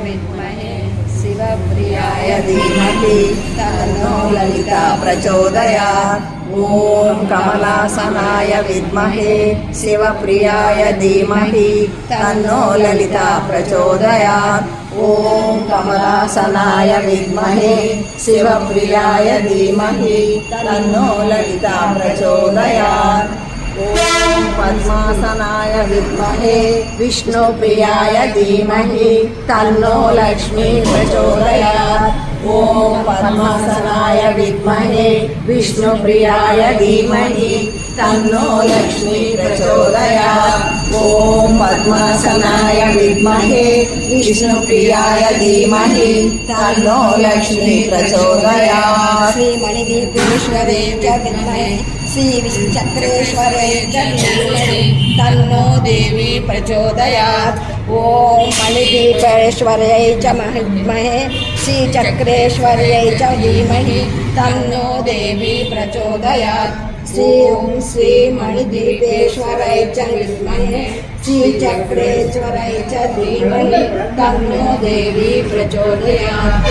विद्महे शिवप्रियाय धीमहि तन्नो ललिता प्रचोदयात्। ॐ कमलासनाय विद्महे शिवप्रियाय धीमहि तन्नो ललिता प्रचोदयात्। ॐ कमलासनाय विद्महे शिवप्रियाय धीमहि तन्नो ललिता प्रचोदयात्। ॐ पद्मासनाय विद्महे विष्णुप्रियाय धीमहि तन्नो लक्ष्मी प्रचोदयात्। ॐ पद्मासनाय विद्महे विष्णुप्रियाय धीमहि तन्नो लक्ष्मी प्रचोदयात्। ॐ पद्मासनाय विद्महे विष्णुप्रियाय धीमहि तन्नो लक्ष्मी प्रचोदयात्। श्रीमणिदीपेश्वरे च विद्महे श्रीविश्चक्रेश्वरे च धीमहि तन्नो देवी प्रचोदयात्। ॐ मणिदीपेश्वर्यै च विद्महे श्रीचक्रेश्वर्यै च धीमहि तन्नो देवी प्रचोदयात्। ॐ श्री मणिदीपेश्वरै च विद्महे श्रीचक्रेश्वरै च धीमहि तन्नो देवी प्रचोदयात्।